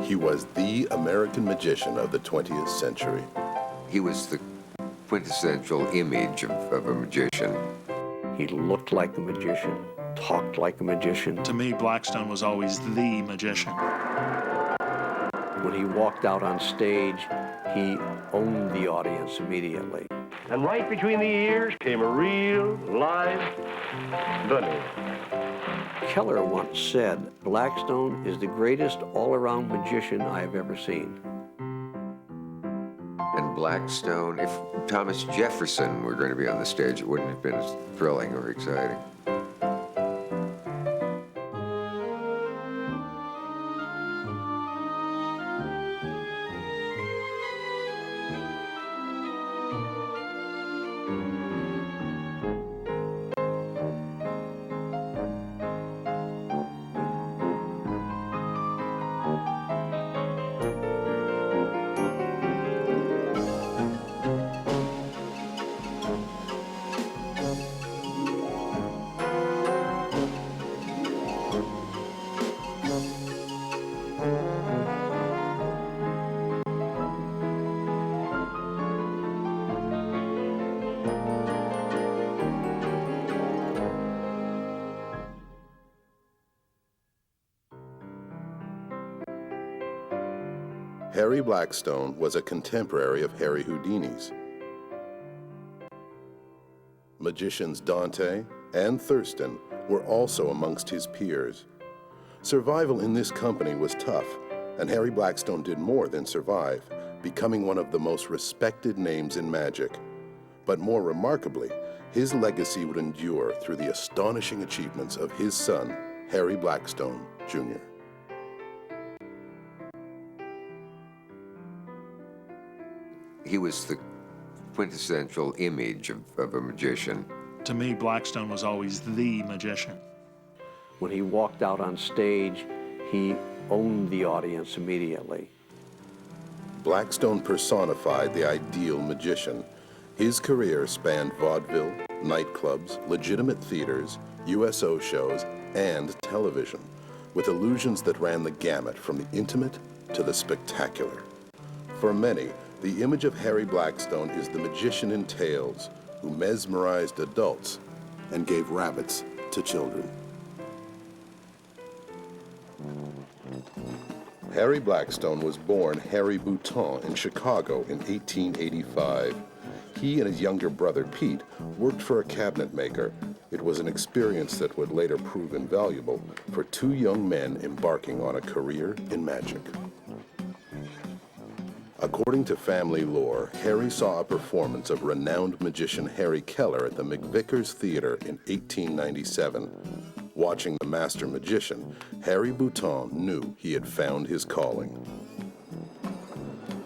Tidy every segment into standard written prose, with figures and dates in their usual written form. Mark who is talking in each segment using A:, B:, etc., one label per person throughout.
A: He was the American magician of the 20th century.
B: He was the quintessential image of a magician.
C: He looked like a magician, talked like a magician.
D: To me, Blackstone was always the magician.
C: When he walked out on stage, he owned the audience immediately.
E: And right between the ears came a real, live bunny.
C: Keller once said, Blackstone is the greatest all-around magician I have ever seen.
B: And Blackstone, if Thomas Jefferson were going to be on the stage, it wouldn't have been as thrilling or exciting.
A: Harry Blackstone was a contemporary of Harry Houdini's. Magicians Dante and Thurston were also amongst his peers. Survival in this company was tough, and Harry Blackstone did more than survive, becoming one of the most respected names in magic. But more remarkably, his legacy would endure through the astonishing achievements of his son, Harry Blackstone, Jr.
B: He was the quintessential image of a magician.
D: To me, Blackstone was always the magician.
C: When he walked out on stage, he owned the audience immediately.
A: Blackstone personified the ideal magician. His career spanned vaudeville, nightclubs, legitimate theaters, USO shows, and television, with illusions that ran the gamut from the intimate to the spectacular. For many, the image of Harry Blackstone is the magician in tales who mesmerized adults and gave rabbits to children. Harry Blackstone was born Harry Bouton in Chicago in 1885. He and his younger brother Pete worked for a cabinet maker. It was an experience that would later prove invaluable for two young men embarking on a career in magic. According to family lore, Harry saw a performance of renowned magician Harry Keller at the McVickers Theater in 1897. Watching the master magician, Harry Bouton knew he had found his calling.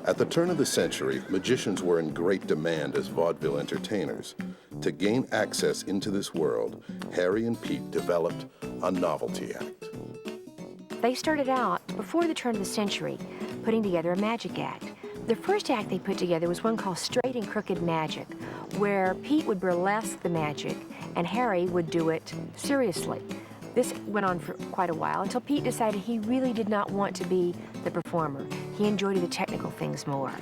A: At the turn of the century, magicians were in great demand as vaudeville entertainers. To gain access into this world, Harry and Pete developed a novelty act.
F: They started out, before the turn of the century, putting together a magic act. The first act they put together was one called Straight and Crooked Magic, where Pete would burlesque the magic and Harry would do it seriously. This went on for quite a while until Pete decided he really did not want to be the performer. He enjoyed the technical things more.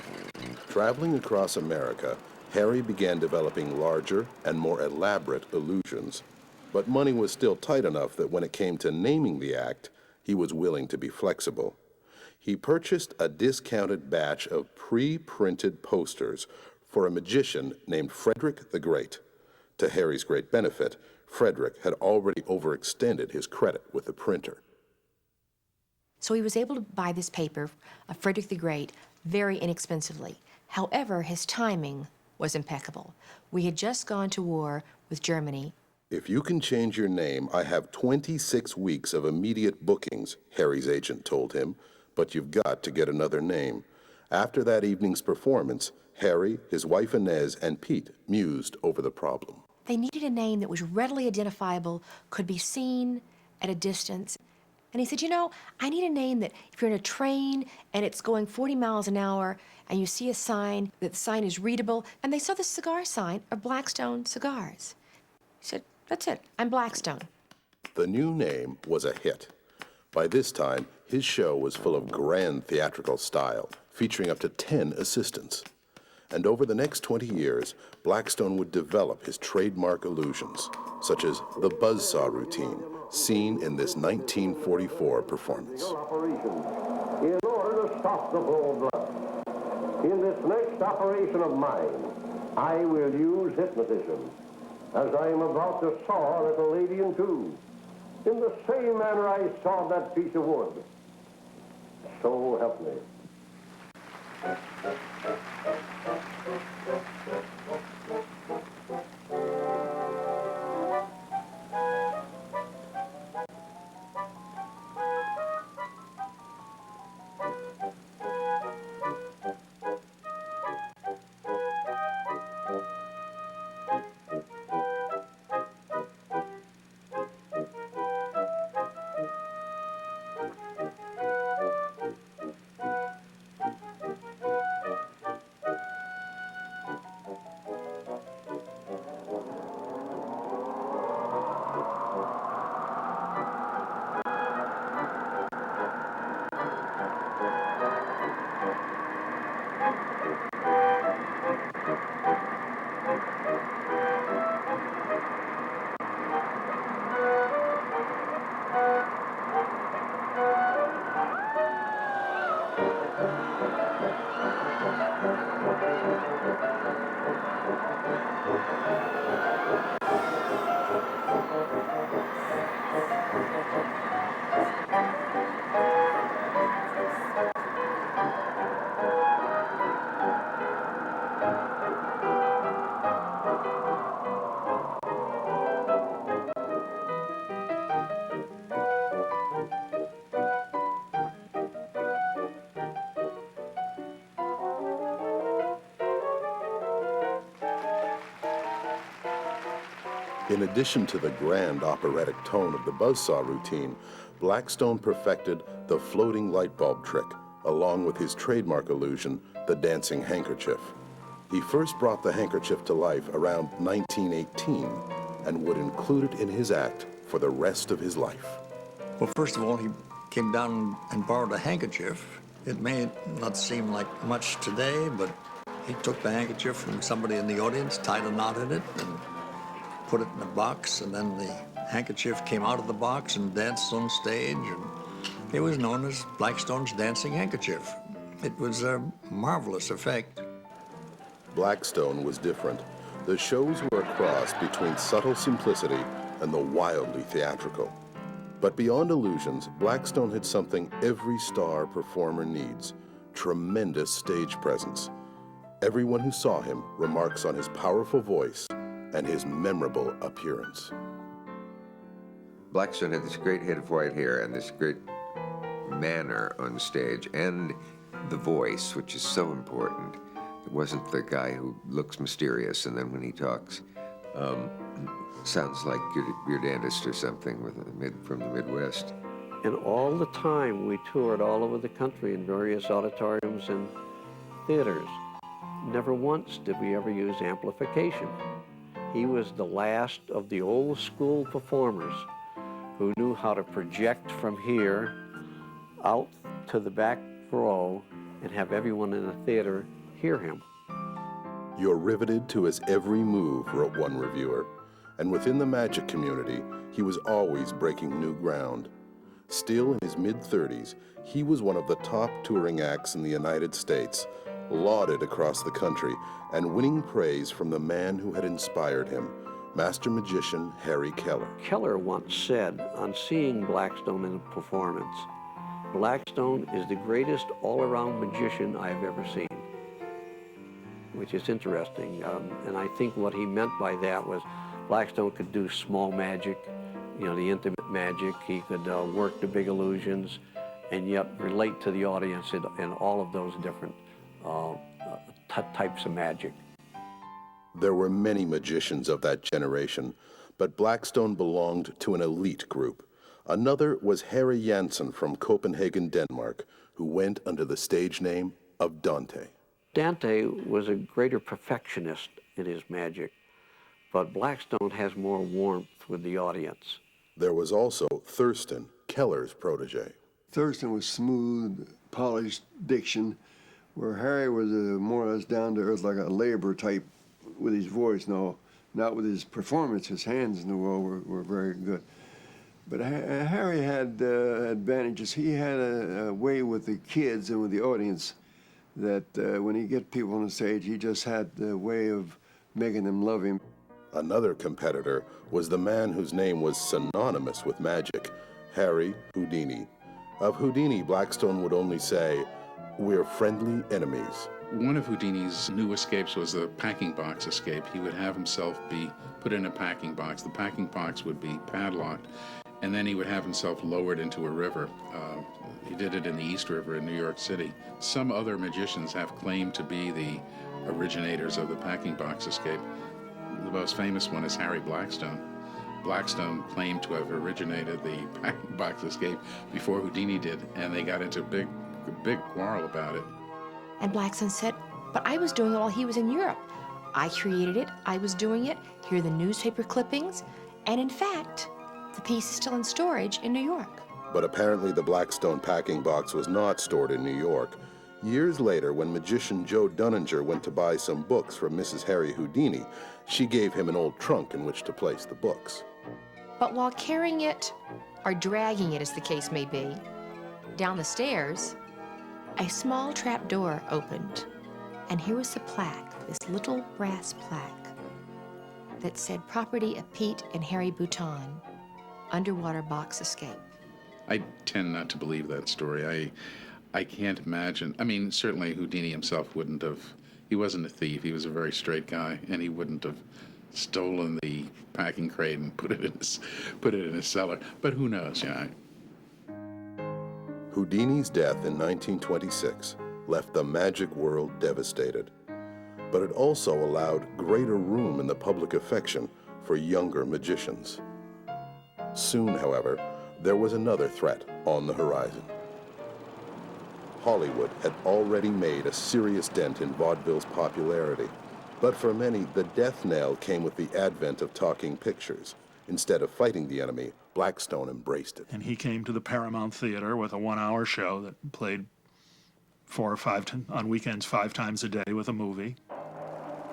A: Traveling across America, Harry began developing larger and more elaborate illusions. But money was still tight enough that when it came to naming the act, he was willing to be flexible. He purchased a discounted batch of pre-printed posters for a magician named Frederick the Great. To Harry's great benefit, Frederick had already overextended his credit with the printer.
F: So he was able to buy this paper of Frederick the Great very inexpensively. However, his timing was impeccable. We had just gone to war with Germany.
A: If you can change your name, I have 26 weeks of immediate bookings, Harry's agent told him, but you've got to get another name. After that evening's performance, Harry, his wife Inez, and Pete mused over the problem.
F: They needed a name that was readily identifiable, could be seen at a distance. And he said, you know, I need a name that if you're in a train and it's going 40 miles an hour and you see a sign, that the sign is readable, and they saw the cigar sign of Blackstone Cigars. He said, that's it, I'm Blackstone.
A: The new name was a hit. By this time, His show was full of grand theatrical style, featuring up to 10 assistants. And over the next 20 years, Blackstone would develop his trademark illusions, such as the buzzsaw routine, seen in this 1944 performance.
E: In order to stop the flow of blood. In this next operation of mine, I will use hypnotism, as I am about to saw a little lady in two, in the same manner I sawed that piece of wood. So help me.
A: In addition to the grand operatic tone of the buzzsaw routine, Blackstone perfected the floating light bulb trick, along with his trademark illusion, the dancing handkerchief. He first brought the handkerchief to life around 1918 and would include it in his act for the rest of his life.
G: Well, first of all, he came down and borrowed a handkerchief. It may not seem like much today, but he took the handkerchief from somebody in the audience, tied a knot in it, and put it in a box, and then the handkerchief came out of the box and danced on stage, and it was known as Blackstone's dancing handkerchief. It was a marvelous effect.
A: Blackstone was different. The shows were a cross between subtle simplicity and the wildly theatrical. But beyond illusions, Blackstone had something every star performer needs: tremendous stage presence. Everyone who saw him remarks on his powerful voice and his memorable appearance.
B: Blackstone had this great head of white hair and this great manner on stage, and the voice, which is so important. It wasn't the guy who looks mysterious and then when he talks, sounds like your dentist or something from the Midwest.
C: And all the time we toured all over the country in various auditoriums and theaters. Never once did we ever use amplification. He was the last of the old school performers who knew how to project from here out to the back row and have everyone in the theater hear him.
A: You're riveted to his every move, wrote one reviewer. And within the magic community, he was always breaking new ground. Still in his mid-30s, he was one of the top touring acts in the United States, lauded across the country and winning praise from the man who had inspired him, master magician Harry Keller.
C: Keller once said, on seeing Blackstone in a performance, "Blackstone is the greatest all-around magician I have ever seen," which is interesting. And I think what he meant by that was Blackstone could do small magic, you know, the intimate magic. He could work the big illusions and yet relate to the audience in all of those different types of magic.
A: There were many magicians of that generation, but Blackstone belonged to an elite group. Another was Harry Jansen from Copenhagen, Denmark, who went under the stage name of Dante.
C: Dante was a greater perfectionist in his magic, but Blackstone has more warmth with the audience.
A: There was also Thurston, Keller's protege.
H: Thurston was smooth, polished diction, where Harry was more or less down to earth, like a laborer type with his voice. No, not with his performance. His hands in the world were very good. But Harry had advantages. He had a way with the kids and with the audience that when he get people on the stage, he just had the way of making them love him.
A: Another competitor was the man whose name was synonymous with magic, Harry Houdini. Of Houdini, Blackstone would only say, "We're friendly enemies."
I: One of Houdini's new escapes was the packing box escape. He would have himself be put in a packing box. The packing box would be padlocked, and then he would have himself lowered into a river. He did it in the East River in New York City. Some other magicians have claimed to be the originators of the packing box escape. The most famous one is Harry Blackstone. Blackstone claimed to have originated the packing box escape before Houdini did, and they got into a big quarrel about it.
F: And Blackstone said, but I was doing it while he was in Europe. I created it, I was doing it, here are the newspaper clippings, and in fact, the piece is still in storage in New York.
A: But apparently the Blackstone packing box was not stored in New York. Years later, when magician Joe Dunninger went to buy some books from Mrs. Harry Houdini, she gave him an old trunk in which to place the books.
F: But while carrying it, or dragging it as the case may be, down the stairs, a small trap door opened, and here was the plaque, this little brass plaque, that said property of Pete and Harry Bouton, underwater box escape.
I: I tend not to believe that story. I can't imagine. I mean, certainly Houdini himself wouldn't have. He wasn't a thief. He was a very straight guy, and he wouldn't have stolen the packing crate and put it in his cellar. But who knows?
A: Houdini's death in 1926 left the magic world devastated, but it also allowed greater room in the public affection for younger magicians. Soon, however, there was another threat on the horizon. Hollywood had already made a serious dent in vaudeville's popularity, but for many, the death knell came with the advent of talking pictures. Instead of fighting the enemy, Blackstone embraced it.
D: And he came to the Paramount Theater with a 1-hour show that played 4 or 5 on weekends 5 times a day with a movie.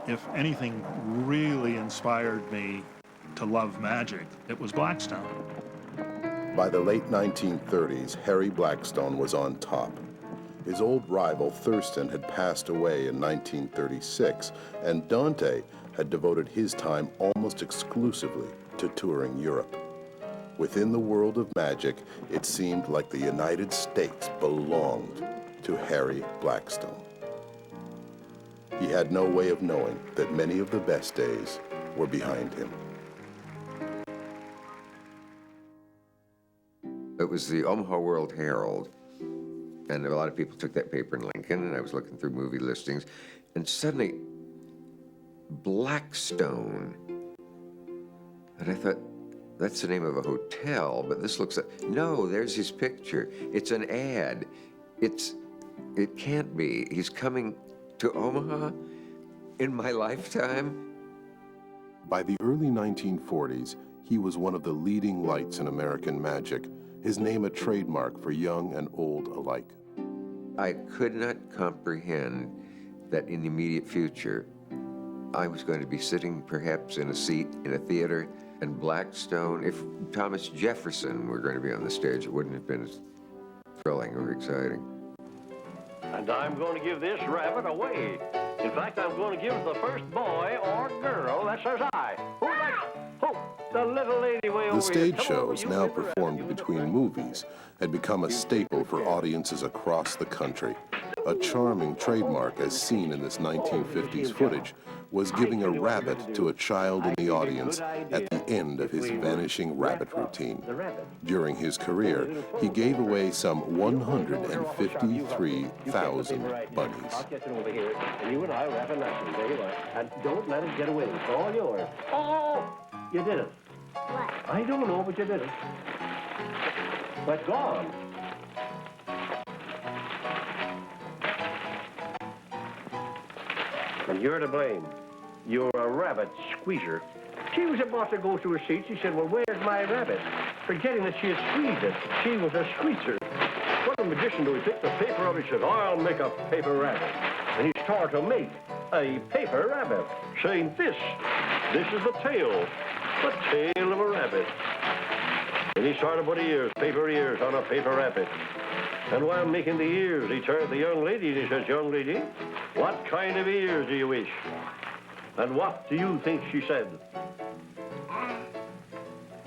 D: If anything really inspired me to love magic, it was Blackstone.
A: By the late 1930s, Harry Blackstone was on top. His old rival Thurston had passed away in 1936, and Dante had devoted his time almost exclusively to touring Europe. Within the world of magic, it seemed like the United States belonged to Harry Blackstone. He had no way of knowing that many of the best days were behind him.
B: It was the Omaha World Herald, and a lot of people took that paper in Lincoln, and I was looking through movie listings, and suddenly, Blackstone. And I thought, that's the name of a hotel, but this looks like, no, there's his picture. It's an ad. It can't be. He's coming to Omaha in my lifetime.
A: By the early 1940s, he was one of the leading lights in American magic, his name a trademark for young and old alike.
B: I could not comprehend that in the immediate future, I was going to be sitting perhaps in a seat in a theater, and Blackstone, if Thomas Jefferson were going to be on the stage, it wouldn't have been as thrilling or exciting.
E: And I'm going to give this rabbit away. In fact, I'm going to give it the first boy or girl that says I. Who'd like the little lady way over
A: The stage
E: here. Come over,
A: shows,
E: you
A: now
E: get the rabbit,
A: performed
E: you get the
A: between
E: rabbit.
A: movies, had become a staple for audiences across the country. A charming trademark, as seen in this 1950s footage, was giving a rabbit to a child in the audience at the end of his vanishing rabbit routine. During his career, he gave away some 153,000 bunnies.
E: I'll get it over here, and you and I will have a lesson. There you are. And don't let it get away. It's all yours. Oh! You did it.
J: What?
E: I don't know, but you did it. But gone. And you're to blame. You're a rabbit squeezer. She was about to go to her seat. She said, well, where's my rabbit? Forgetting that she had squeezed it. She was a squeezer. one magician, though, he picked the paper up, he said, I'll make a paper rabbit. And he started to make a paper rabbit, saying this is the tail of a rabbit. And he started to put paper ears on a paper rabbit. And while making the ears, he turned to the young lady and he says, young lady, what kind of ears do you wish? And what do you think she said?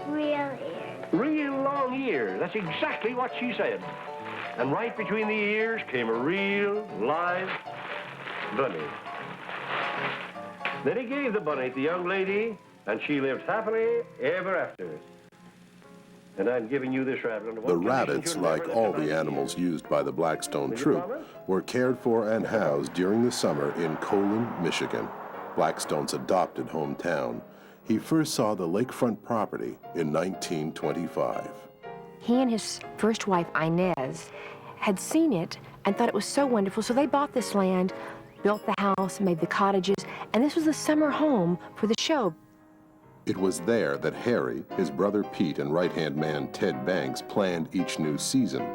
J: Real ears.
E: Real long ears. That's exactly what she said. And right between the ears came a real live bunny. Then he gave the bunny to the young lady, and she lived happily ever after. And I'm giving you this rabbit.
A: The rabbits, like all the animals used by the Blackstone troupe, were cared for and housed during the summer in Colon, Michigan, Blackstone's adopted hometown. He first saw the lakefront property in 1925.
F: He and his first wife, Inez, had seen it and thought it was so wonderful, so they bought this land, built the house, made the cottages, and this was the summer home for the show.
A: It was there that Harry, his brother Pete, and right-hand man Ted Banks planned each new season.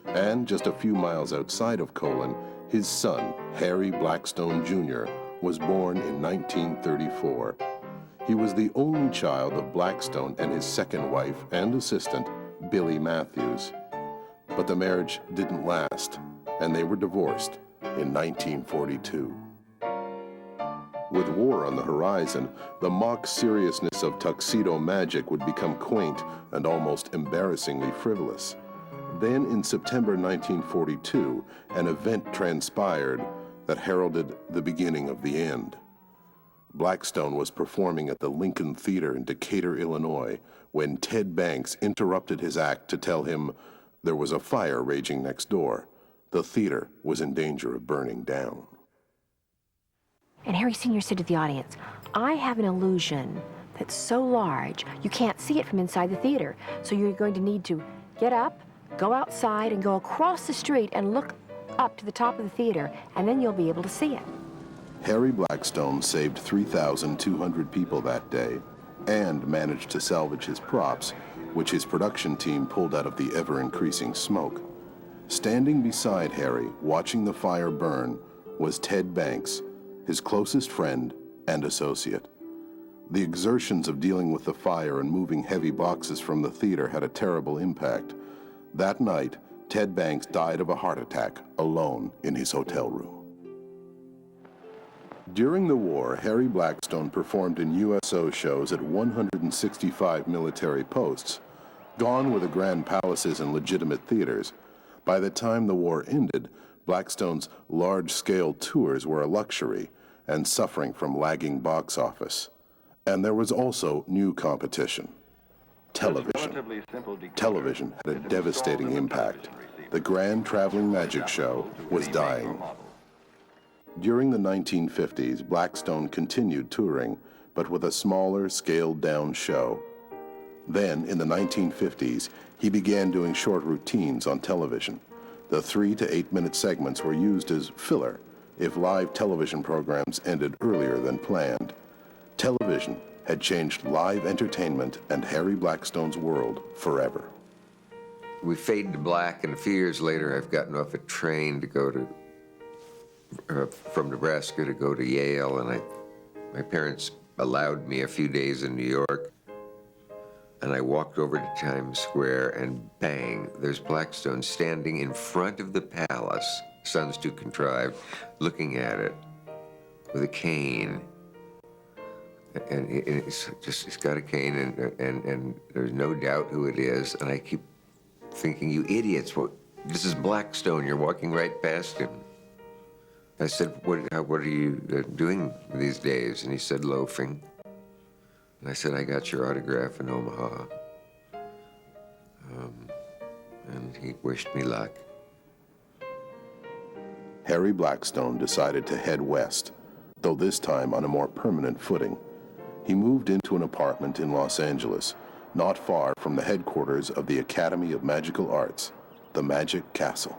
A: And just a few miles outside of Colon, his son, Harry Blackstone Jr., was born in 1934. He was the only child of Blackstone and his second wife and assistant, Billy Matthews. But the marriage didn't last, and they were divorced in 1942. With war on the horizon, the mock seriousness of tuxedo magic would become quaint and almost embarrassingly frivolous. Then in September 1942, an event transpired that heralded the beginning of the end. Blackstone was performing at the Lincoln Theater in Decatur, Illinois, when Ted Banks interrupted his act to tell him there was a fire raging next door. The theater was in danger of burning down.
F: And Harry Sr. said to the audience, I have an illusion that's so large you can't see it from inside the theater. So you're going to need to get up, go outside, and go across the street and look up to the top of the theater, and then you'll be able to see it.
A: Harry Blackstone saved 3,200 people that day and managed to salvage his props, which his production team pulled out of the ever-increasing smoke. Standing beside Harry, watching the fire burn, was Ted Banks, his closest friend and associate. The exertions of dealing with the fire and moving heavy boxes from the theater had a terrible impact. That night, Ted Banks died of a heart attack alone in his hotel room. During the war, Harry Blackstone performed in USO shows at 165 military posts. Gone were the grand palaces and legitimate theaters. By the time the war ended, Blackstone's large-scale tours were a luxury and suffering from lagging box office. And there was also new competition. Television. Television had a devastating impact. The grand traveling magic show was dying. During the 1950s, Blackstone continued touring, but with a smaller, scaled-down show. Then, in the 1950s, he began doing short routines on television. The 3 to 8 minute segments were used as filler if live television programs ended earlier than planned. Television had changed live entertainment and Harry Blackstone's world forever.
B: We fade to black, and a few years later, I've gotten off a train to go to from Nebraska to go to Yale, and my parents allowed me a few days in New York, and I walked over to Times Square, and bang, there's Blackstone standing in front of the palace, son's too contrived, looking at it with a cane, and he's got a cane, and there's no doubt who it is, and I keep thinking, you idiots, this is Blackstone, you're walking right past him. I said, what are you doing these days? And he said, loafing. And I said, I got your autograph in Omaha. And he wished me luck.
A: Harry Blackstone decided to head west, though this time on a more permanent footing. He moved into an apartment in Los Angeles, not far from the headquarters of the Academy of Magical Arts, the Magic Castle.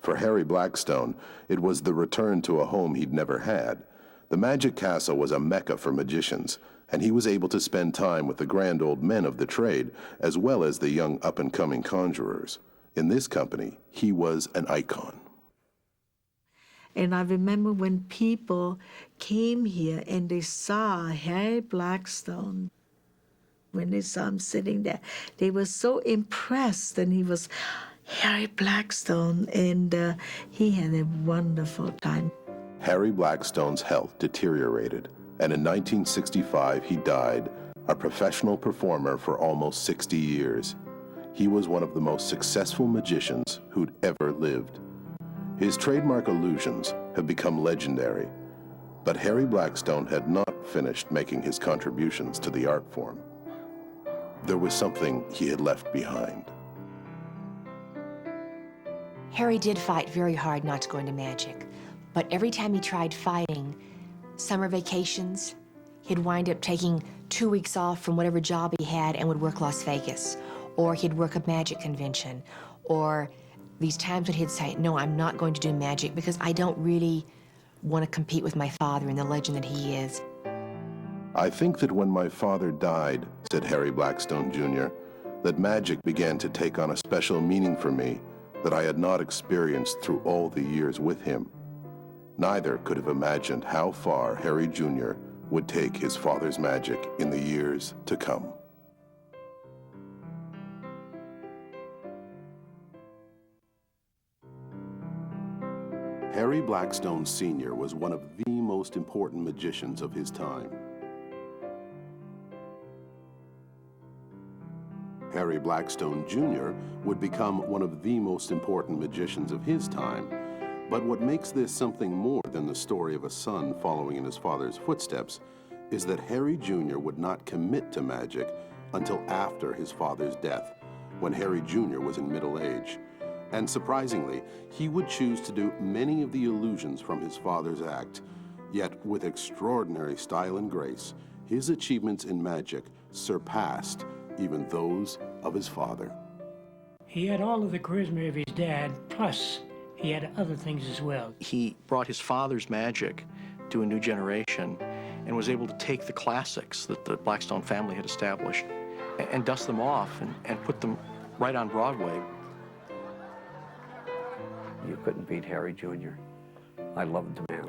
A: For Harry Blackstone, it was the return to a home he'd never had. The Magic Castle was a mecca for magicians, and he was able to spend time with the grand old men of the trade as well as the young up-and-coming conjurers. In this company, he was an icon.
K: And I remember when people came here and they saw Harry Blackstone, when they saw him sitting there, they were so impressed, and he was Harry Blackstone, and he had a wonderful time.
A: Harry Blackstone's health deteriorated, and in 1965 he died, a professional performer for almost 60 years. He was one of the most successful magicians who'd ever lived. His trademark illusions have become legendary, but Harry Blackstone had not finished making his contributions to the art form. There was something he had left behind.
F: Harry did fight very hard not to go into magic, but every time he tried fighting, summer vacations, he'd wind up taking 2 weeks off from whatever job he had and would work Las Vegas, or he'd work a magic convention, or these times when he'd say, no, I'm not going to do magic because I don't really want to compete with my father and the legend that he is.
A: I think that when my father died, said Harry Blackstone Jr., that magic began to take on a special meaning for me that I had not experienced through all the years with him. Neither could have imagined how far Harry Jr. would take his father's magic in the years to come. Harry Blackstone Sr. was one of the most important magicians of his time. Harry Blackstone Jr. would become one of the most important magicians of his time. But what makes this something more than the story of a son following in his father's footsteps is that Harry Jr. would not commit to magic until after his father's death, when Harry Jr. was in middle age. And surprisingly, he would choose to do many of the illusions from his father's act. Yet with extraordinary style and grace, his achievements in magic surpassed even those of his father.
L: He had all of the charisma of his dad, plus he had other things as well.
M: He brought his father's magic to a new generation and was able to take the classics that the Blackstone family had established and dust them off and put them right on Broadway.
C: You couldn't beat Harry Jr. I loved the man.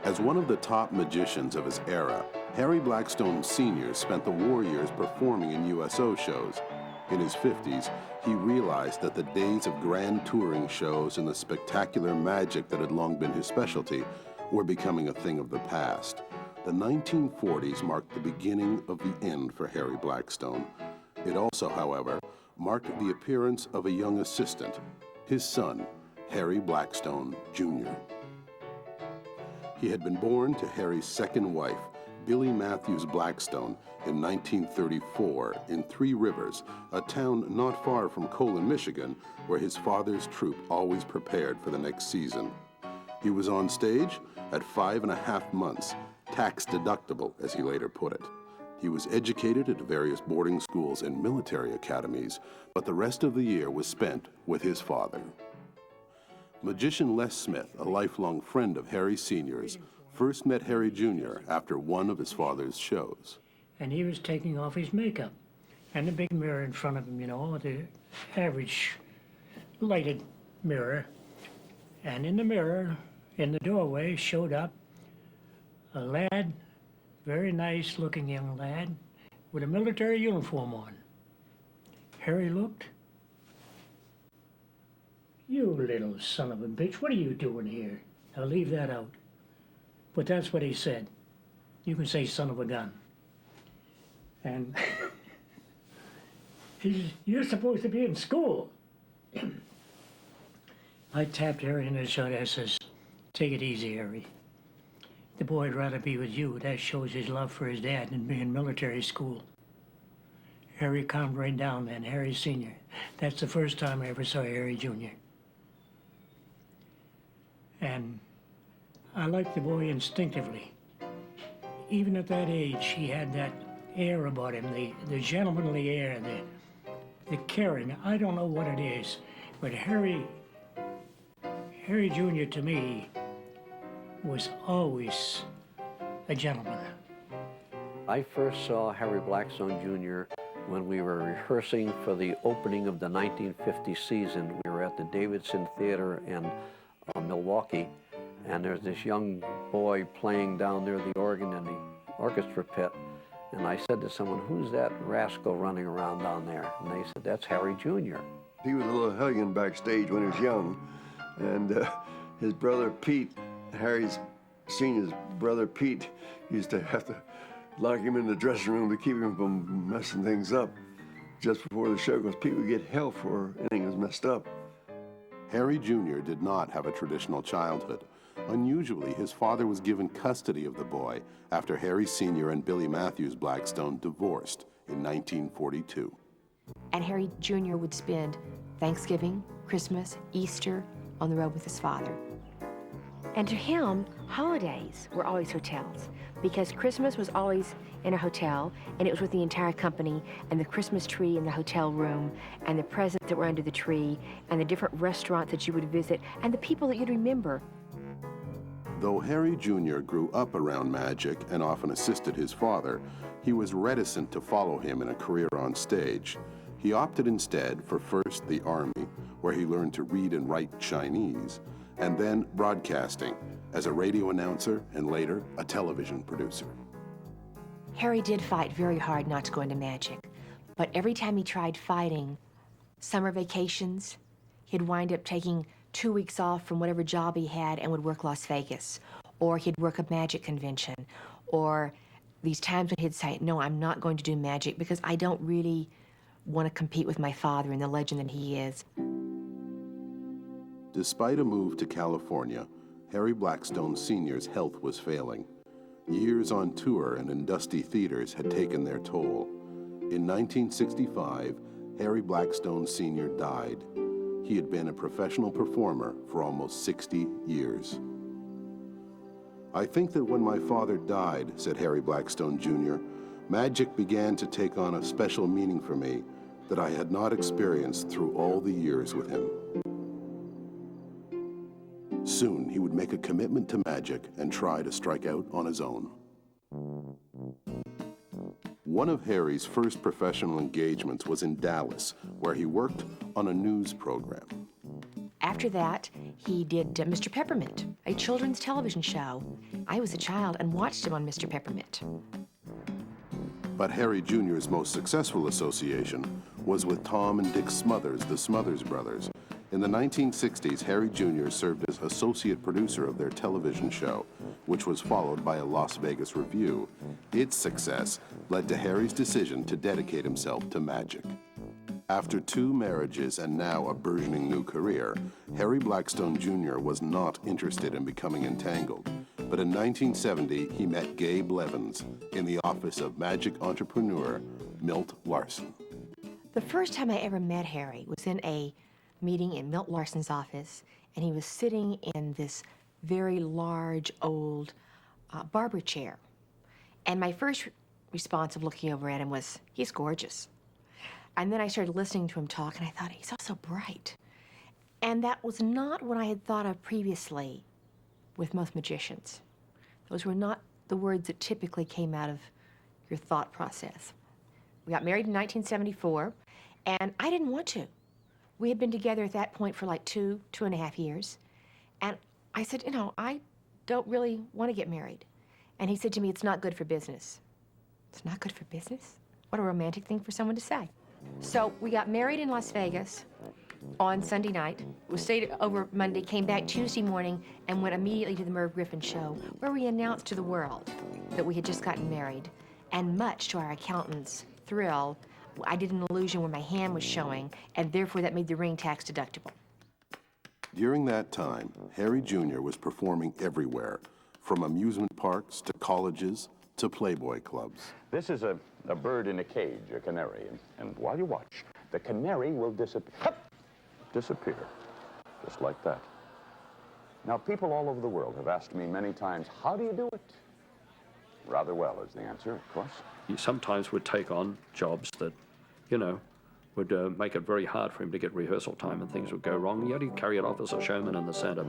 A: As one of the top magicians of his era, Harry Blackstone Sr. spent the war years performing in USO shows. In his 50s, he realized that the days of grand touring shows and the spectacular magic that had long been his specialty were becoming a thing of the past. The 1940s marked the beginning of the end for Harry Blackstone. It also, however, marked the appearance of a young assistant, his son, Harry Blackstone Jr. He had been born to Harry's second wife, Billie Matthews Blackstone, in 1934 in Three Rivers, a town not far from Colon, Michigan, where his father's troupe always prepared for the next season. He was on stage at 5.5 months, tax deductible, as he later put it. He was educated at various boarding schools and military academies, but the rest of the year was spent with his father. Magician Les Smith, a lifelong friend of Harry Sr.'s, first met Harry Jr. after one of his father's shows.
L: And he was taking off his makeup, and the big mirror in front of him, you know, the average lighted mirror. And in the mirror, in the doorway, showed up a lad, very nice looking young lad, with a military uniform on. Harry looked. You little son of a bitch, what are you doing here? Now leave that out. But that's what he said. You can say son of a gun. And he says, you're supposed to be in school. I tapped Harry in his shoulder. I says, take it easy, Harry. The boy'd rather be with you. That shows his love for his dad than being in military school. Harry calmed right down then, Harry Sr. That's the first time I ever saw Harry Jr. And I liked the boy instinctively. Even at that age, he had that air about him, the gentlemanly air, the caring. I don't know what it is, but Harry Jr. to me was always a gentleman.
C: I first saw Harry Blackstone Jr. when we were rehearsing for the opening of the 1950 season. We were at the Davidson Theater in Milwaukee, and there's this young boy playing down there the organ in the orchestra pit. And I said to someone, "Who's that rascal running around down there?" And they said, "That's Harry Jr."
H: He was a little hellion backstage when he was young, and his brother Pete, Harry's senior's brother Pete, used to have to lock him in the dressing room to keep him from messing things up just before the show, because Pete would get hell for anything that was messed up.
A: Harry Jr. did not have a traditional childhood. Unusually, his father was given custody of the boy after Harry Sr. and Billy Matthews Blackstone divorced in 1942.
F: And Harry Jr. would spend Thanksgiving, Christmas, Easter on the road with his father. And to him, holidays were always hotels, because Christmas was always in a hotel, and it was with the entire company, and the Christmas tree in the hotel room, and the presents that were under the tree, and the different restaurants that you would visit, and the people that you'd remember.
A: Though Harry Jr. grew up around magic and often assisted his father, he was reticent to follow him in a career on stage. He opted instead for first the Army, where he learned to read and write Chinese, and then broadcasting as a radio announcer and later a television producer.
F: Harry did fight very hard not to go into magic, but every time he tried fighting, summer vacations, he'd wind up taking 2 weeks off from whatever job he had and would work Las Vegas, or he'd work a magic convention, or these times when he'd say, "No, I'm not going to do magic because I don't really want to compete with my father and the legend that he is."
A: Despite a move to California, Harry Blackstone Sr.'s health was failing. Years on tour and in dusty theaters had taken their toll. In 1965, Harry Blackstone Sr. died. He had been a professional performer for almost 60 years. "I think that when my father died," said Harry Blackstone Jr., "magic began to take on a special meaning for me that I had not experienced through all the years with him." Soon, he would make a commitment to magic and try to strike out on his own. One of Harry's first professional engagements was in Dallas, where he worked on a news program.
F: After that, he did Mr. Peppermint, a children's television show. I was a child and watched him on Mr. Peppermint.
A: But Harry Jr.'s most successful association was with Tom and Dick Smothers, the Smothers Brothers. In the 1960s, Harry Jr. served as associate producer of their television show, which was followed by a Las Vegas revue. Its success led to Harry's decision to dedicate himself to magic. After 2 marriages and now a burgeoning new career, Harry Blackstone Jr. was not interested in becoming entangled. But in 1970, he met Gabe Levins in the office of magic entrepreneur Milt Larson.
F: The first time I ever met Harry was in a meeting in Milt Larson's office, and he was sitting in this very large, old barber chair. And my first response of looking over at him was, "He's gorgeous." And then I started listening to him talk, and I thought, he's also bright. And that was not what I had thought of previously with most magicians. Those were not the words that typically came out of your thought process. We got married in 1974, and I didn't want to. We had been together at that point for like 2.5 years. And I said, I don't really want to get married. And he said to me, "It's not good for business." It's not good for business? What a romantic thing for someone to say. So we got married in Las Vegas on Sunday night. We stayed over Monday, came back Tuesday morning, and went immediately to the Merv Griffin show, where we announced to the world that we had just gotten married. And much to our accountant's thrill, I did an illusion where my hand was showing, and therefore that made the ring tax deductible.
A: During that time, Harry Jr. was performing everywhere, from amusement parks to colleges to Playboy clubs.
N: This is a bird in a cage, a canary, and while you watch, the canary will disappear, just like that. Now, people all over the world have asked me many times, how do you do it? Rather well is the answer, of course.
O: He sometimes would take on jobs that, would make it very hard for him to get rehearsal time, and things would go wrong, yet he'd carry it off as a showman in the center.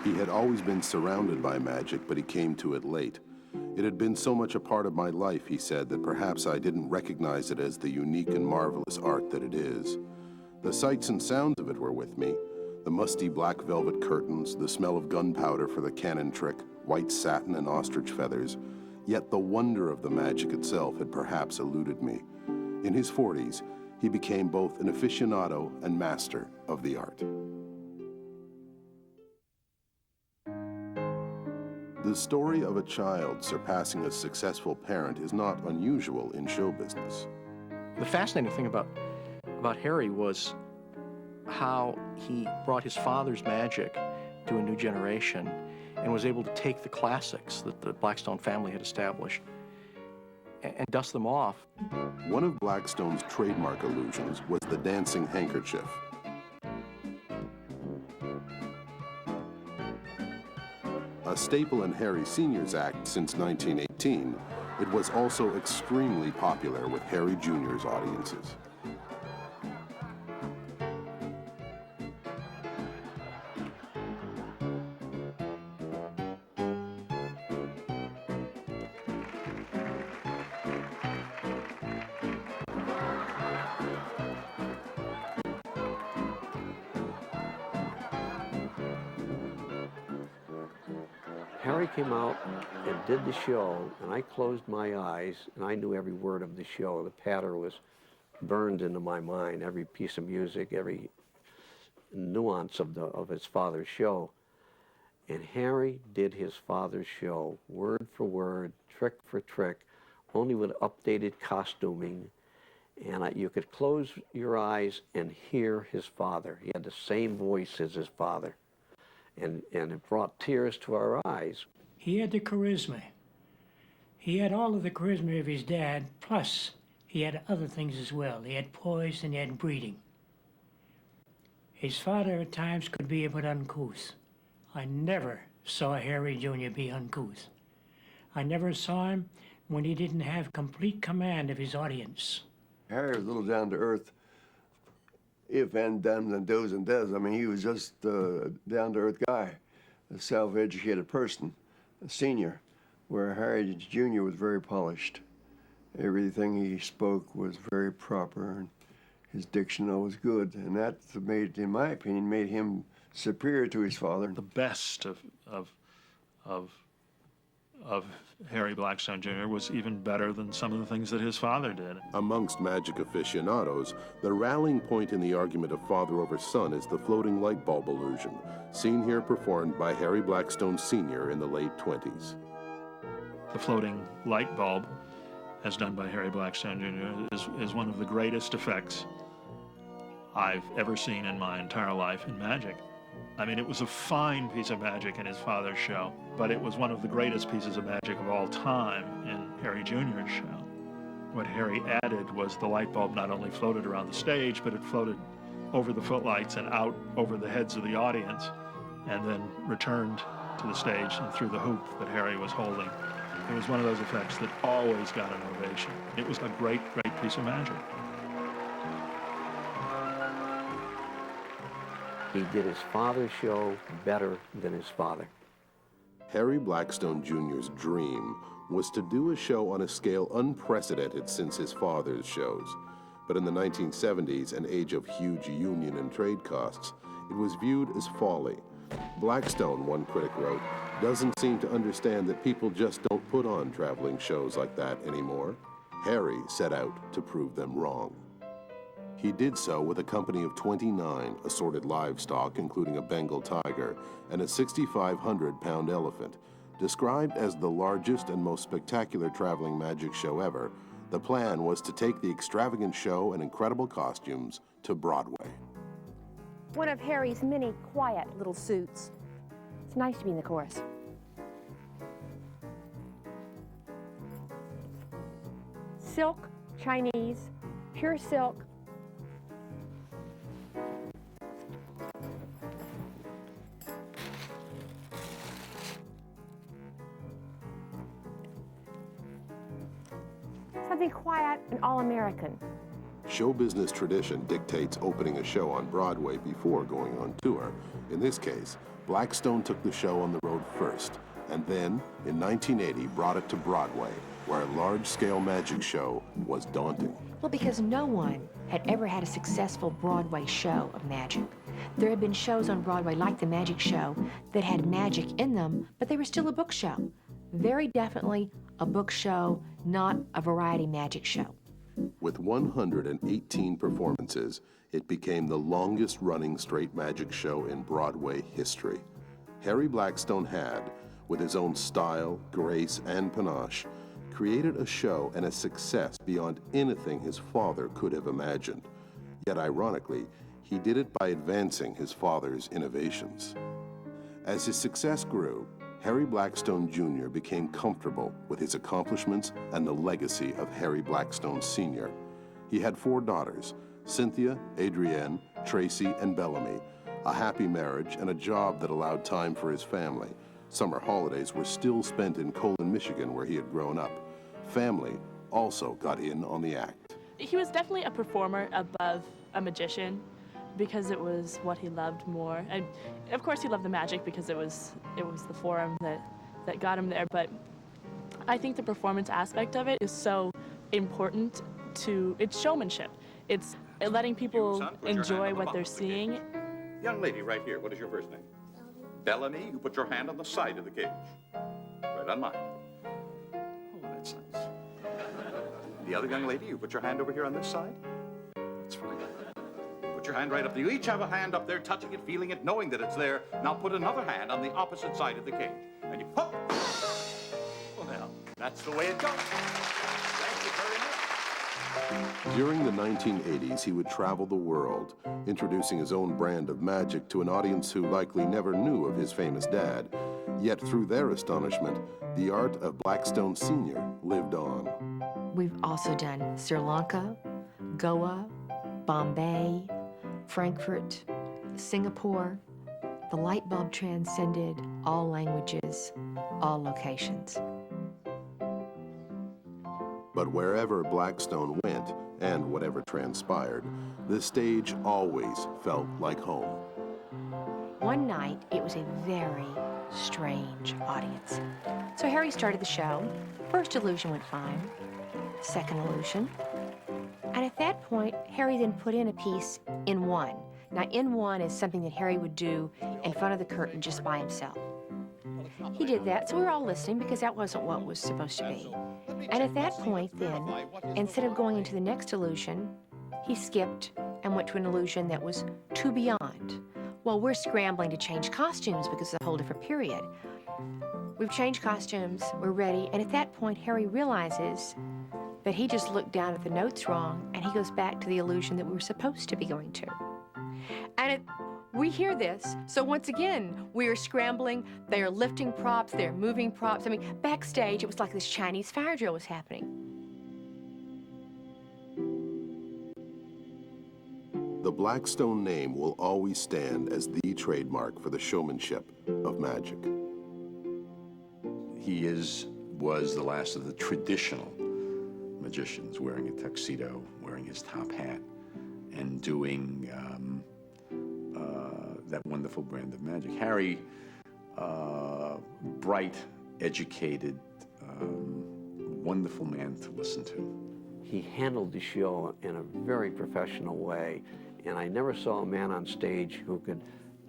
A: He had always been surrounded by magic, but he came to it late. It had been so much a part of my life, he said, that perhaps I didn't recognize it as the unique and marvelous art that it is. The sights and sounds of it were with me. The musty black velvet curtains, the smell of gunpowder for the cannon trick, white satin and ostrich feathers. Yet the wonder of the magic itself had perhaps eluded me. In his 40s, he became both an aficionado and master of the art. The story of a child surpassing a successful parent is not unusual in show business.
M: The fascinating thing about Harry was how he brought his father's magic to a new generation and was able to take the classics that the Blackstone family had established and dust them off.
A: One of Blackstone's trademark illusions was the dancing handkerchief. A staple in Harry Sr.'s act since 1918, it was also extremely popular with Harry Jr.'s audiences.
C: Harry came out and did the show, and I closed my eyes, and I knew every word of the show. The patter was burned into my mind, every piece of music, every nuance of his father's show. And Harry did his father's show, word for word, trick for trick, only with updated costuming. And you could close your eyes and hear his father. He had the same voice as his father. And it brought tears to our eyes.
L: He had the charisma. He had all of the charisma of his dad, plus he had other things as well. He had poise and he had breeding. His father at times could be a bit uncouth. I never saw Harry Jr. be uncouth. I never saw him when he didn't have complete command of his audience.
H: Harry was a little down to earth. If and them and does and does. I mean, he was just a down-to-earth guy, a self-educated person, a senior, where Harry Jr. was very polished. Everything he spoke was very proper, and his diction was good, and that made, in my opinion, made him superior to his father.
D: The best of Harry Blackstone Jr. was even better than some of the things that his father did.
A: Amongst magic aficionados, the rallying point in the argument of father over son is the floating light bulb illusion, seen here performed by Harry Blackstone Sr. in the late 20s.
D: The floating light bulb, as done by Harry Blackstone Jr., is one of the greatest effects I've ever seen in my entire life in magic. I mean, it was a fine piece of magic in his father's show, but it was one of the greatest pieces of magic of all time in Harry Jr.'s show. What Harry added was the light bulb not only floated around the stage, but it floated over the footlights and out over the heads of the audience, and then returned to the stage and through the hoop that Harry was holding. It was one of those effects that always got an ovation. It was a great, great piece of magic.
C: He did his father's show better than his father.
A: Harry Blackstone Jr.'s dream was to do a show on a scale unprecedented since his father's shows. But in the 1970s, an age of huge union and trade costs, it was viewed as folly. Blackstone, one critic wrote, doesn't seem to understand that people just don't put on traveling shows like that anymore. Harry set out to prove them wrong. He did so with a company of 29 assorted livestock, including a Bengal tiger and a 6,500-pound elephant. Described as the largest and most spectacular traveling magic show ever, The plan was to take the extravagant show and incredible costumes to Broadway.
F: One of Harry's many quiet little suits. It's nice to be in the chorus. Silk, Chinese, pure silk. Something quiet and all-American.
A: Show business tradition dictates opening a show on Broadway before going on tour. In this case, Blackstone took the show on the road first, and then, in 1980, brought it to Broadway, where a large-scale magic show was daunting.
F: Well, because no one had ever had a successful Broadway show of magic. There had been shows on Broadway like the Magic Show that had magic in them, but they were still a book show. Very definitely a book show, not a variety magic show.
A: With 118 performances, it became the longest-running straight magic show in Broadway history. Harry Blackstone had, with his own style, grace, and panache, created a show and a success beyond anything his father could have imagined. Yet ironically, he did it by advancing his father's innovations. As his success grew, Harry Blackstone Jr. became comfortable with his accomplishments and the legacy of Harry Blackstone Sr. He had 4 daughters, Cynthia, Adrienne, Tracy, and Bellamy, a happy marriage and a job that allowed time for his family. Summer holidays were still spent in Colon, Michigan, where he had grown up. Family also got in on the act.
P: He was definitely a performer above a magician because it was what he loved more. And of course he loved the magic because it was the forum that got him there. But I think the performance aspect of it is so important to, it's showmanship. It's letting people enjoy what they're seeing.
Q: Young lady right here, what is your first name? Bellamy. You put your hand on the side of the cage. Right on mine. Oh, that's nice. The other young lady, you put your hand over here on this side. That's fine. Put your hand right up there. You each have a hand up there, touching it, feeling it, knowing that it's there. Now put another hand on the opposite side of the cage. And you hook. Well, that's the way it goes. Thank you very much.
A: During the 1980s, he would travel the world, introducing his own brand of magic to an audience who likely never knew of his famous dad. Yet through their astonishment, the art of Blackstone Sr. lived on.
F: We've also done Sri Lanka, Goa, Bombay, Frankfurt, Singapore. The light bulb transcended all languages, all locations.
A: But wherever Blackstone went, and whatever transpired, the stage always felt like home.
F: One night, it was a very strange audience. So Harry started the show. First illusion went fine. Second illusion. And at that point, Harry then put in a piece in one. Now, in one is something that Harry would do in front of the curtain just by himself. He did that, so we were all listening because that wasn't what was supposed to be. And at that point, then, instead of going into the next illusion, he skipped and went to an illusion that was to beyond. Well, we're scrambling to change costumes because it's a whole different period. We've changed costumes, we're ready, and at that point, Harry realizes that he just looked down at the notes wrong, and he goes back to the illusion that we were supposed to be going to. And we hear this, so once again, we are scrambling, they are lifting props, they're moving props. I mean, backstage, it was like this Chinese fire drill was happening.
A: The Blackstone name will always stand as the trademark for the showmanship of magic.
N: He was the last of the traditional magicians, wearing a tuxedo, wearing his top hat, and doing that wonderful brand of magic. Harry, bright, educated, wonderful man to listen to.
C: He handled the show in a very professional way, and I never saw a man on stage who could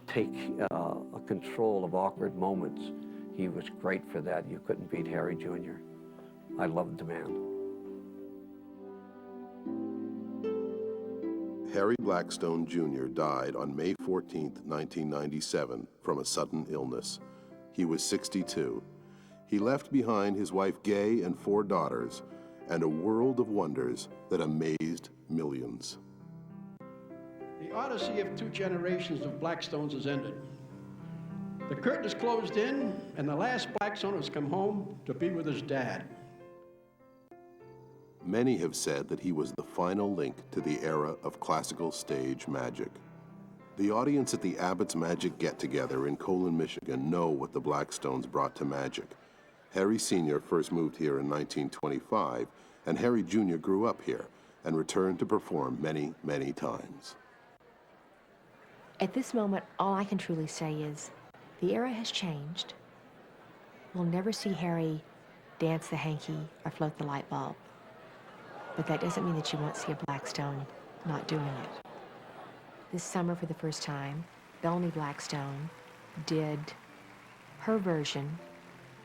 C: take a control of awkward moments. He was great for that. You couldn't beat Harry Jr. I loved the man.
A: Harry Blackstone Jr. died on May 14, 1997, from a sudden illness. He was 62. He left behind his wife Gay and 4 daughters, and a world of wonders that amazed millions.
R: The odyssey of 2 generations of Blackstones has ended. The curtain is closed in, and the last Blackstone has come home to be with his dad.
A: Many have said that he was the final link to the era of classical stage magic. The audience at the Abbott's Magic Get-Together in Colon, Michigan know what the Blackstones brought to magic. Harry Sr. first moved here in 1925, and Harry Jr. grew up here and returned to perform many, many times.
F: At this moment, all I can truly say is the era has changed. We'll never see Harry dance the hanky or float the light bulb. But that doesn't mean that you won't see a Blackstone not doing it. This summer, for the first time, Bellamy Blackstone did her version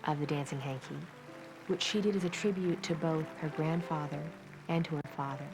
F: of the dancing hanky, which she did as a tribute to both her grandfather and to her father.